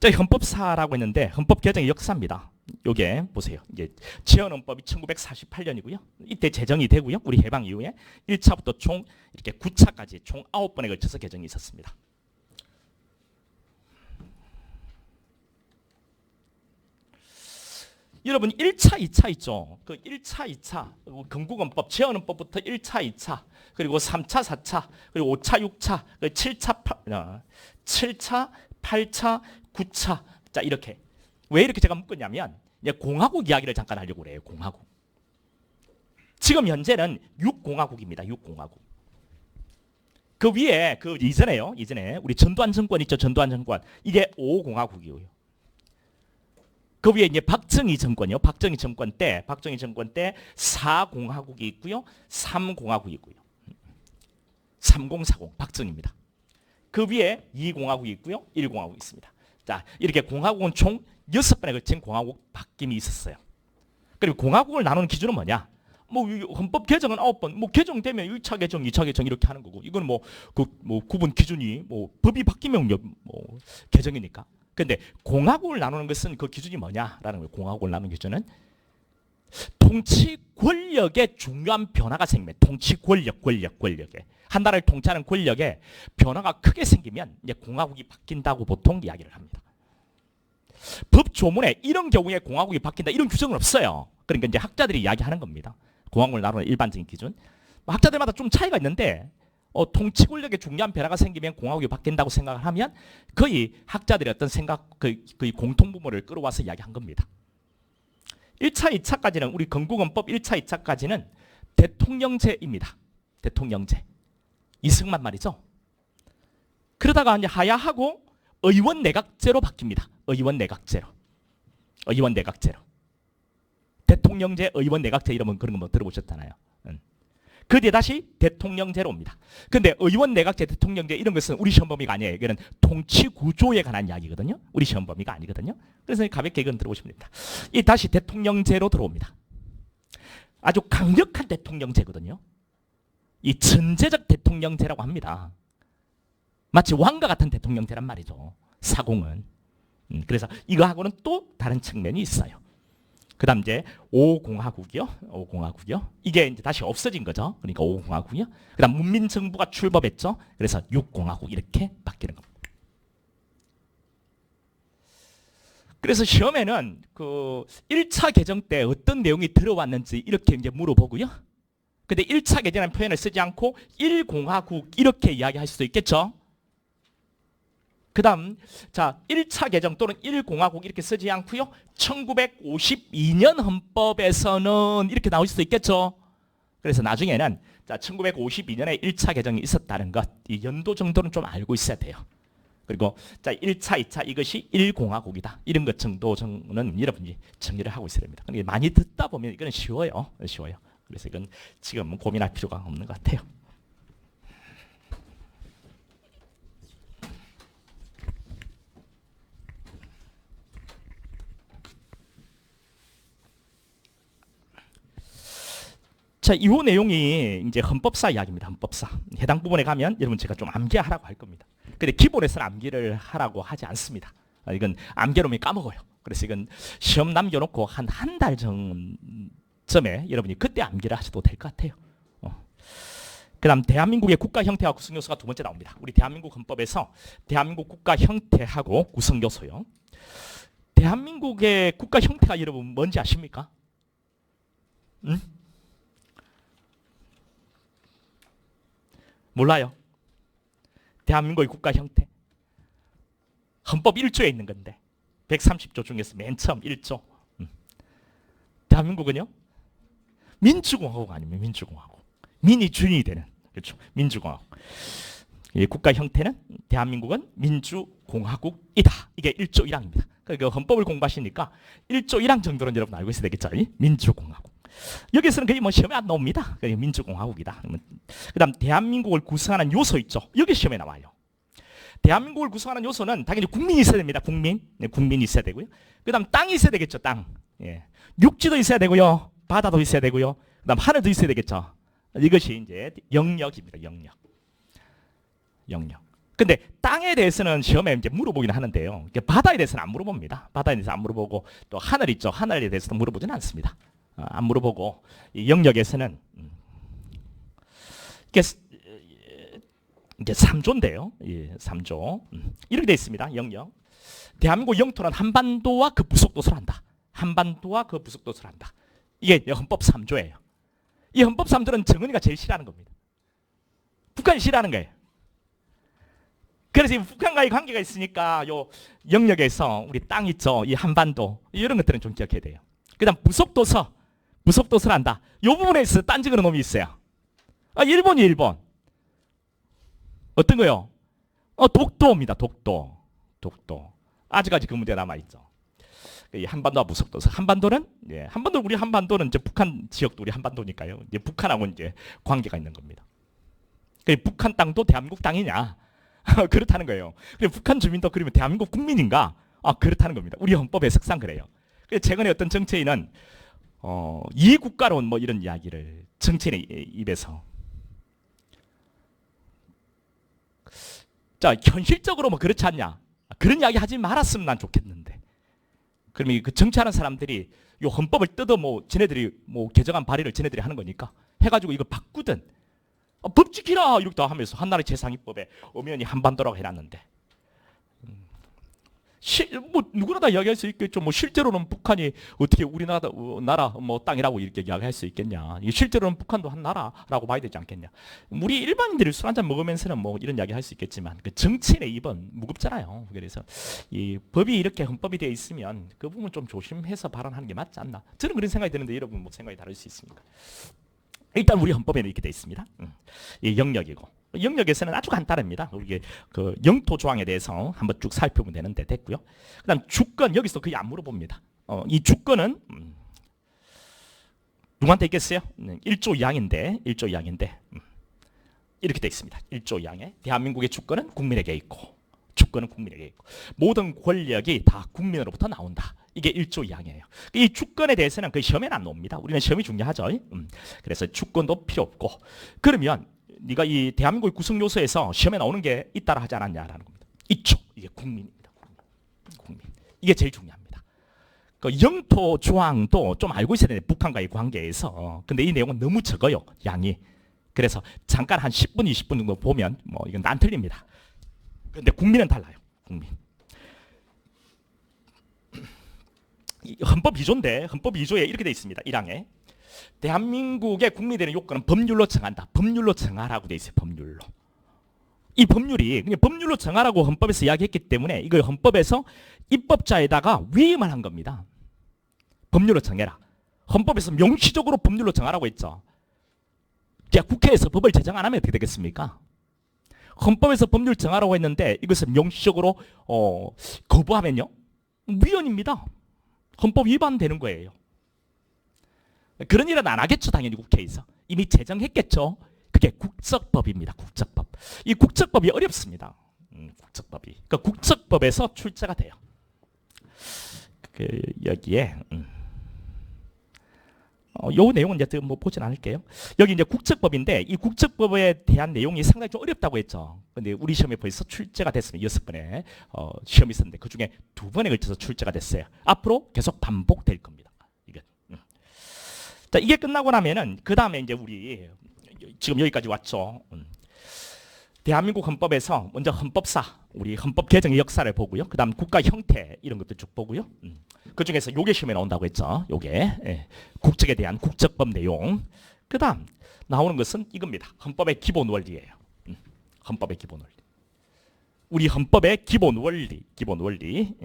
자, 헌법사라고 했는데 헌법 개정의 역사입니다. 요게 보세요. 이제 지헌헌법이 1948년이고요. 이때 제정이 되고요. 우리 해방 이후에 1차부터 총 이렇게 9차까지 총 9번에 걸쳐서 개정이 있었습니다. 여러분 1차, 2차 있죠. 그 1차, 2차 건국헌법, 지헌헌법부터 1차, 2차 그리고 3차, 4차 그리고 5차, 6차 7차, 8차, 9차 자 이렇게 왜 이렇게 제가 묶었냐면 이제 공화국 이야기를 잠깐 하려고 그래요. 공화국. 지금 현재는 6공화국입니다. 6공화국. 그 위에 그 이전에 우리 전두환 정권 있죠. 전두환 정권 이게 5공화국이고요. 그 위에 이제 박정희 정권이요. 박정희 정권 때 4공화국이 있고요. 3공화국이 있고요. 3040 박정희입니다. 그 위에 2공화국이 있고요. 1공화국이 있습니다. 자, 이렇게 공화국은 총 6번에 걸친 공화국 바뀜이 있었어요. 그리고 공화국을 나누는 기준은 뭐냐? 뭐 헌법 개정은 9번, 뭐 개정되면 1차 개정, 2차 개정 이렇게 하는 거고, 이건 뭐 구분 기준이 뭐 법이 바뀌면 뭐 개정이니까. 근데 공화국을 나누는 것은 그 기준이 뭐냐라는 거예요. 공화국을 나누는 기준은 통치 권력에 중요한 변화가 생기면, 통치 권력에 한 나라를 통치하는 권력에 변화가 크게 생기면 이제 공화국이 바뀐다고 보통 이야기를 합니다. 법 조문에 이런 경우에 공화국이 바뀐다 이런 규정은 없어요. 그러니까 이제 학자들이 이야기하는 겁니다. 공화국을 나누는 일반적인 기준. 학자들마다 좀 차이가 있는데 통치 권력에 중요한 변화가 생기면 공화국이 바뀐다고 생각을 하면 거의 학자들의 어떤 생각, 거의 공통부모를 끌어와서 이야기한 겁니다. 1차, 2차까지는 우리 건국헌법 1차, 2차까지는 대통령제입니다. 대통령제. 이승만 말이죠. 그러다가 이제 하야하고 의원 내각제로 바뀝니다. 의원 내각제로. 대통령제, 의원 내각제 이러면 그런 거 뭐 들어보셨잖아요. 그 뒤에 다시 대통령제로 옵니다. 근데 의원 내각제, 대통령제 이런 것은 우리 시험 범위가 아니에요. 이거는 통치 구조에 관한 이야기거든요. 우리 시험 범위가 아니거든요. 그래서 가볍게 이건 들어보시면 됩니다. 이 다시 대통령제로 들어옵니다. 아주 강력한 대통령제거든요. 이 천재적 대통령제라고 합니다. 마치 왕과 같은 대통령제란 말이죠. 사공은. 그래서 이거하고는 또 다른 측면이 있어요. 그 다음 이제 5공화국이요. 이게 이제 다시 없어진 거죠. 그러니까 5공화국이요. 그 다음 문민정부가 출범했죠. 그래서 6공화국 이렇게 바뀌는 겁니다. 그래서 시험에는 그 1차 개정 때 어떤 내용이 들어왔는지 이렇게 이제 물어보고요. 근데 1차 개정이라는 표현을 쓰지 않고 1공화국 이렇게 이야기할 수도 있겠죠. 그 다음 자 1차 개정 또는 1공화국 이렇게 쓰지 않고요. 1952년 헌법에서는 이렇게 나올 수도 있겠죠. 그래서 나중에는 자 1952년에 1차 개정이 있었다는 것, 이 연도 정도는 좀 알고 있어야 돼요. 그리고 자 1차, 2차 이것이 1공화국이다. 이런 것 정도는 여러분이 정리를 하고 있어야 됩니다. 그러니까 많이 듣다 보면 이건 쉬워요. 그래서 이건 지금 고민할 필요가 없는 것 같아요. 자, 이 내용이 이제 헌법사 이야기입니다. 헌법사. 해당 부분에 가면 여러분 제가 좀 암기하라고 할 겁니다. 근데 기본에서는 암기를 하라고 하지 않습니다. 이건 암기로면 까먹어요. 그래서 이건 시험 남겨놓고 한 달 전쯤에 여러분이 그때 암기를 하셔도 될 것 같아요. 그 다음 대한민국의 국가 형태와 구성 요소가 두 번째 나옵니다. 우리 대한민국 헌법에서 대한민국 국가 형태하고 구성 요소요. 대한민국의 국가 형태가 여러분 뭔지 아십니까? 응? 몰라요. 대한민국의 국가 형태. 헌법 1조에 있는 건데 130조 중에서 맨 처음 1조. 대한민국은요? 민주공화국 아니면 민주공화국. 민이 주인이 되는. 그렇죠. 민주공화국. 이 국가 형태는 대한민국은 민주공화국이다. 이게 1조 1항입니다. 그러니까 헌법을 공부하시니까 1조 1항 정도는 여러분 알고 있어야 되겠죠. 민주공화국. 여기서는 거의 뭐 시험에 안 나옵니다. 민주공화국이다. 그다음 대한민국을 구성하는 요소 있죠. 여기 시험에 나와요. 대한민국을 구성하는 요소는 당연히 국민이 있어야 됩니다. 국민이 있어야 되고요. 그다음 땅이 있어야 되겠죠. 땅. 예. 육지도 있어야 되고요. 바다도 있어야 되고요. 그다음 하늘도 있어야 되겠죠. 이것이 이제 영역입니다. 영역. 근데 땅에 대해서는 시험에 이제 물어보긴 하는데요. 바다에 대해서는 안 물어봅니다. 바다에 대해서 안 물어보고 또 하늘 있죠. 하늘에 대해서도 물어보지는 않습니다. 안 물어보고 이 영역에서는 이게 3조인데요. 예, 3조. 이렇게 되어 있습니다. 영역. 대한민국 영토는 한반도와 그 부속도서를 한다. 한반도와 그 부속도서를 한다. 이게 헌법 3조예요. 이 헌법 3조는 정은이가 제일 싫어하는 겁니다. 북한이 싫어하는 거예요. 그래서 북한과의 관계가 있으니까 요 영역에서 우리 땅 있죠. 이 한반도 이런 것들은 좀 기억해야 돼요. 그다음 부속도서를 한다. 이 부분에 있어 딴지 그런 놈이 있어요. 일본이 일본. 어떤 거요? 독도입니다. 독도. 아직까지 그 문제가 남아 있죠. 이 한반도와 부속도서. 한반도는 우리 한반도는 이제 북한 지역도 우리 한반도니까요. 이제 북한하고 이제 관계가 있는 겁니다. 북한 땅도 대한민국 땅이냐? 그렇다는 거예요. 그리고 북한 주민도 그러면 대한민국 국민인가? 그렇다는 겁니다. 우리 헌법의 석상 그래요. 최근에 어떤 정치인은 이국가론 뭐 이런 이야기를 정치인의 입에서 자 현실적으로 뭐 그렇지 않냐 그런 이야기 하지 말았으면 난 좋겠는데 그러면 그 정치하는 사람들이 요 헌법을 뜯어 뭐 지네들이 뭐 개정안 발의를 지네들이 하는 거니까 해가지고 이걸 바꾸든 법 지키라 이렇게 다 하면서 한나라의 최상위법에 엄연히 한반도라고 해놨는데 뭐 누구나 다 이야기할 수 있겠죠. 뭐 실제로는 북한이 어떻게 우리나라 나라 뭐 땅이라고 이렇게 이야기할 수 있겠냐. 실제로는 북한도 한 나라라고 봐야 되지 않겠냐. 우리 일반인들이 술 한잔 먹으면서는 뭐 이런 이야기 할 수 있겠지만 그 정치인의 입은 무겁잖아요. 그래서 이 법이 이렇게 헌법이 되어 있으면 그 부분 좀 조심해서 발언하는 게 맞지 않나. 저는 그런 생각이 드는데 여러분 뭐 생각이 다를 수 있습니까? 일단 우리 헌법에는 이렇게 되어 있습니다. 이 영역이고. 영역에서는 아주 간단합니다. 우리 그 영토 조항에 대해서 한번 쭉 살펴보면 되는데 됐고요. 그다음 주권 여기서 거의 안 물어봅니다. 이 주권은 누구한테 있겠어요? 1조 2항인데 1조 2항인데 이렇게 돼 있습니다. 1조 2항에 대한민국의 주권은 국민에게 있고 주권은 국민에게 있고 모든 권력이 다 국민으로부터 나온다. 이게 1조 2항이에요. 이 주권에 대해서는 그 시험에는 안 나옵니다. 우리는 시험이 중요하죠. 그래서 주권도 필요 없고 그러면 네가 이 대한민국의 구성 요소에서 시험에 나오는 게 있다라 하지 않았냐라는 겁니다. 있죠. 이게 국민입니다. 국민. 이게 제일 중요합니다. 그 영토 조항도 좀 알고 있어야 되는데 북한과의 관계에서 근데 이 내용은 너무 적어요. 양이. 그래서 잠깐 한 10분, 20분 정도 보면 뭐 이건 안 틀립니다. 근데 국민은 달라요. 국민. 헌법 2조인데 헌법 2조에 이렇게 돼 있습니다. 1항에 대한민국의 국민들의 요건은 법률로 정한다. 법률로 정하라고 돼 있어요. 법률로. 이 법률이 그냥 법률로 정하라고 헌법에서 이야기했기 때문에 이걸 헌법에서 입법자에다가 위임을 한 겁니다. 법률로 정해라. 헌법에서 명시적으로 법률로 정하라고 했죠. 국회에서 법을 제정 안 하면 어떻게 되겠습니까? 헌법에서 법률 정하라고 했는데 이것을 명시적으로 거부하면요. 위헌입니다. 헌법 위반되는 거예요. 그런 일은 안 하겠죠. 당연히 국회에서. 이미 제정했겠죠. 그게 국적법입니다. 국적법. 이 국적법이 어렵습니다. 국적법이. 그러니까 국적법에서 출제가 돼요. 여기에 요 내용은 이제 뭐 보진 않을게요. 여기 이제 국적법인데 이 국적법에 대한 내용이 상당히 좀 어렵다고 했죠. 근데 우리 시험에 벌써 출제가 됐습니다. 6번의 시험이 있었는데 그 중에 2번에 걸쳐서 출제가 됐어요. 앞으로 계속 반복될 겁니다. 자, 이게 끝나고 나면은 그 다음에 이제 우리 지금 여기까지 왔죠. 대한민국 헌법에서 먼저 헌법사, 우리 헌법 개정의 역사를 보고요. 그 다음 국가 형태 이런 것도 쭉 보고요. 그 중에서 요게 시험에 나온다고 했죠. 요게 국적에 대한 국적법 내용. 그 다음 나오는 것은 이겁니다. 헌법의 기본 원리예요. 헌법의 기본 원리. 우리 헌법의 기본 원리, 기본 원리.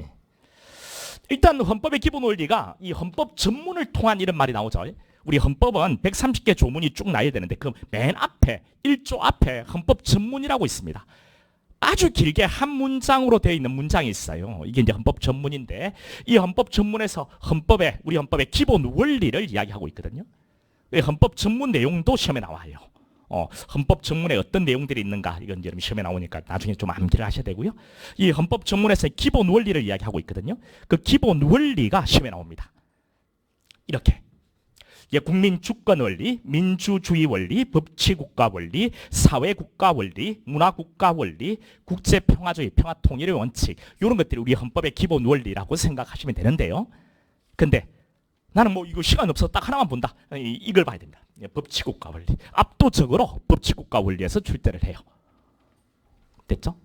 일단 헌법의 기본 원리가 이 헌법 전문을 통한 이런 말이 나오죠. 우리 헌법은 130개 조문이 쭉 나야 되는데 그 맨 앞에 1조 앞에 헌법 전문이라고 있습니다. 아주 길게 한 문장으로 되어 있는 문장이 있어요. 이게 이제 헌법 전문인데 이 헌법 전문에서 우리 헌법의 기본 원리를 이야기하고 있거든요. 헌법 전문 내용도 시험에 나와요. 헌법 전문에 어떤 내용들이 있는가 이건 이제 시험에 나오니까 나중에 좀 암기를 하셔야 되고요. 이 헌법 전문에서 기본 원리를 이야기하고 있거든요. 그 기본 원리가 시험에 나옵니다. 이렇게 국민 주권 원리, 민주주의 원리, 법치국가 원리, 사회국가 원리, 문화국가 원리, 국제평화주의, 평화통일의 원칙 이런 것들이 우리 헌법의 기본 원리라고 생각하시면 되는데요. 근데 나는 뭐 이거 시간 없어서 딱 하나만 본다. 이걸 봐야 됩니다. 법치국가 원리. 압도적으로 법치국가 원리에서 출제를 해요. 됐죠?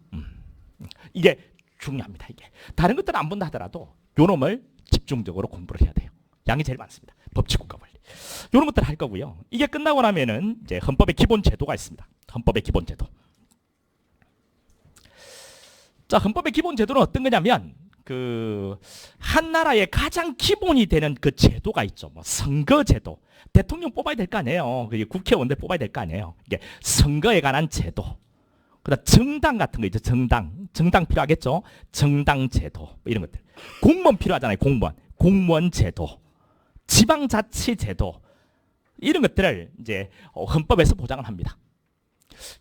이게 중요합니다. 이게 다른 것들은 안 본다 하더라도 요 놈을 집중적으로 공부를 해야 돼요. 양이 제일 많습니다. 법치국가 원리. 이런 것들을 할 거고요. 이게 끝나고 나면은 이제 헌법의 기본 제도가 있습니다. 헌법의 기본 제도. 자, 헌법의 기본 제도는 어떤 거냐면 한 나라의 가장 기본이 되는 그 제도가 있죠. 뭐 선거제도. 대통령 뽑아야 될 거 아니에요. 국회의원들 뽑아야 될 거 아니에요. 이게 선거에 관한 제도. 그다음 정당 같은 거 있죠. 정당 필요하겠죠. 정당 제도 이런 것들. 공무원 필요하잖아요. 공무원 제도. 지방자치 제도 이런 것들을 이제 헌법에서 보장을 합니다.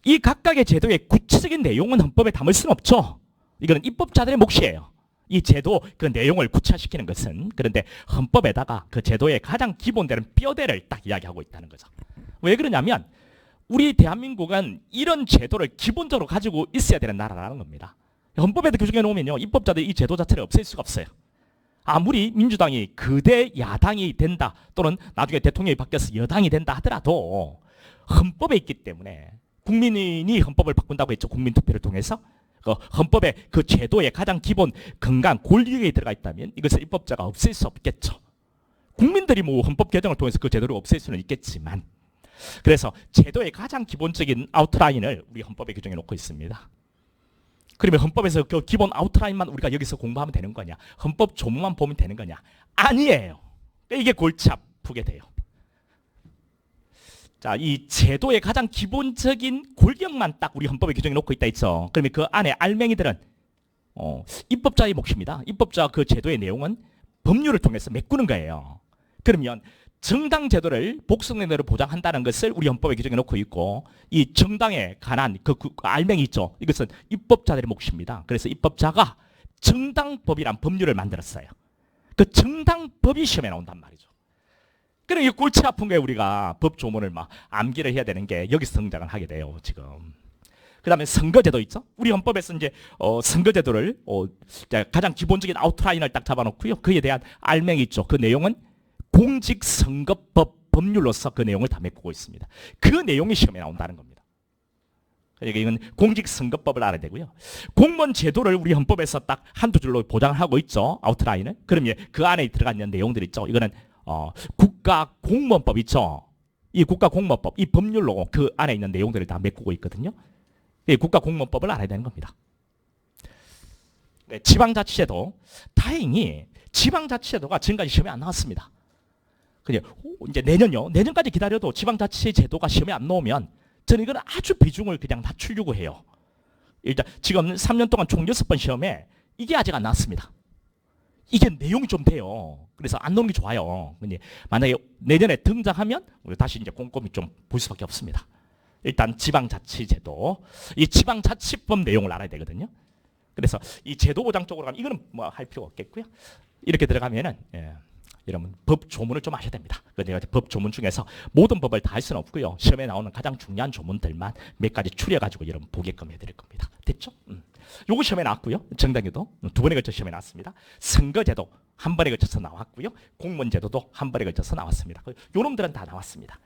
이 각각의 제도의 구체적인 내용은 헌법에 담을 수는 없죠. 이거는 입법자들의 몫이에요. 이 제도 그 내용을 구체화시키는 것은 그런데 헌법에다가 그 제도의 가장 기본되는 뼈대를 딱 이야기하고 있다는 거죠. 왜 그러냐면 우리 대한민국은 이런 제도를 기본적으로 가지고 있어야 되는 나라라는 겁니다. 헌법에도 규정해 놓으면요, 입법자들이 이 제도 자체를 없앨 수가 없어요. 아무리 민주당이 그대 야당이 된다 또는 나중에 대통령이 바뀌어서 여당이 된다 하더라도 헌법에 있기 때문에 국민이 헌법을 바꾼다고 했죠. 국민투표를 통해서. 그 헌법의 그 제도의 가장 기본 건강 권리에 들어가 있다면 이것을 입법자가 없앨 수 없겠죠. 국민들이 뭐 헌법 개정을 통해서 그 제도를 없앨 수는 있겠지만, 그래서 제도의 가장 기본적인 아웃라인을 우리 헌법에 규정해 놓고 있습니다. 그러면 헌법에서 그 기본 아웃라인만 우리가 여기서 공부하면 되는 거냐? 헌법 조문만 보면 되는 거냐? 아니에요. 이게 골치 아프게 돼요. 자, 이 제도의 가장 기본적인 골격만 딱 우리 헌법에 규정해 놓고 있다 했죠. 그러면 그 안에 알맹이들은 입법자의 몫입니다. 입법자 그 제도의 내용은 법률을 통해서 메꾸는 거예요. 그러면 정당 제도를 복성내대로 보장한다는 것을 우리 헌법에 규정해 놓고 있고, 이 정당에 관한 그 알맹이 있죠. 이것은 입법자들의 몫입니다. 그래서 입법자가 정당법이란 법률을 만들었어요. 그 정당법이 시험에 나온단 말이죠. 그러니까 이게 골치 아픈 거예요. 우리가 법 조문을 막 암기를 해야 되는 게 여기서 등장을 하게 돼요. 지금. 그 다음에 선거제도 있죠. 우리 헌법에서 이제 선거제도를 가장 기본적인 아웃라인을 딱 잡아놓고요. 그에 대한 알맹이 있죠. 그 내용은 공직선거법 법률로서 그 내용을 다 메꾸고 있습니다. 그 내용이 시험에 나온다는 겁니다. 그러니까 이건 공직선거법을 알아야 되고요. 공무원 제도를 우리 헌법에서 딱 한두 줄로 보장을 하고 있죠. 아웃라인을. 그러면 그 안에 들어가 있는 내용들 있죠. 이거는 국가공무원법 있죠. 이 국가공무원법, 이 법률로 그 안에 있는 내용들을 다 메꾸고 있거든요. 이 국가공무원법을 알아야 되는 겁니다. 네, 지방자치제도, 다행히 지방자치제도가 지금까지 시험에 안 나왔습니다. 이제 내년까지 기다려도 지방자치제도가 시험에 안 나오면 저는 이건 아주 비중을 그냥 낮추려고 해요. 일단 지금 3년 동안 총 6번 시험에 이게 아직 안 나왔습니다. 이게 내용이 좀 돼요. 그래서 안 나오는 게 좋아요. 근데 만약에 내년에 등장하면 우리 다시 이제 꼼꼼히 좀 볼 수밖에 없습니다. 일단 지방자치제도, 이 지방자치법 내용을 알아야 되거든요. 그래서 이 제도 보장 쪽으로 가면 이거는 뭐 할 필요가 없겠고요. 이렇게 들어가면은 여러분 법 조문을 좀 하셔야 됩니다. 그래서 법 조문 중에서 모든 법을 다 할 수는 없고요. 시험에 나오는 가장 중요한 조문들만 몇 가지 추려가지고 여러분 보게끔 해드릴 겁니다. 됐죠? 요거 시험에 나왔고요. 정당제도 2번에 걸쳐 시험에 나왔습니다. 선거제도 1번에 걸쳐서 나왔고요. 공무원제도도 1번에 걸쳐서 나왔습니다. 요놈들은 다 나왔습니다.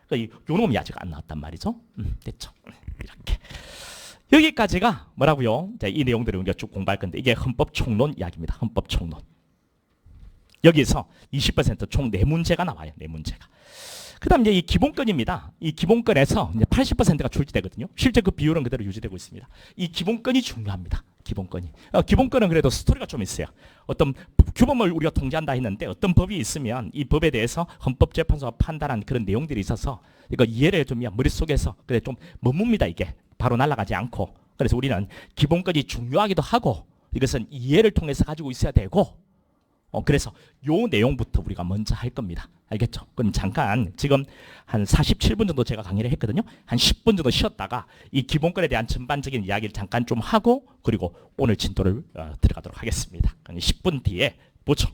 요놈이 아직 안 나왔단 말이죠. 됐죠? 이렇게. 여기까지가 뭐라고요? 이 내용들을 우리가 쭉 공부할 건데 이게 헌법 총론 이야기입니다. 헌법 총론. 여기서 20%총 4문제가 나와요. 4문제가. 그 다음 이제 이 기본권입니다. 이 기본권에서 이제 80%가 출제되거든요. 실제 그 비율은 그대로 유지되고 있습니다. 이 기본권이 중요합니다. 기본권이. 기본권은 그래도 스토리가 좀 있어요. 어떤 규범을 우리가 통제한다 했는데 어떤 법이 있으면 이 법에 대해서 헌법재판소가 판단한 그런 내용들이 있어서 이거 이해를 해주면 머릿속에서 그래 좀 머뭅니다. 이게 바로 날아가지 않고. 그래서 우리는 기본권이 중요하기도 하고 이것은 이해를 통해서 가지고 있어야 되고 그래서 요 내용부터 우리가 먼저 할 겁니다. 알겠죠? 그럼 잠깐 지금 한 47분 정도 제가 강의를 했거든요. 한 10분 정도 쉬었다가 이 기본권에 대한 전반적인 이야기를 잠깐 좀 하고 그리고 오늘 진도를 들어가도록 하겠습니다. 10분 뒤에 보죠.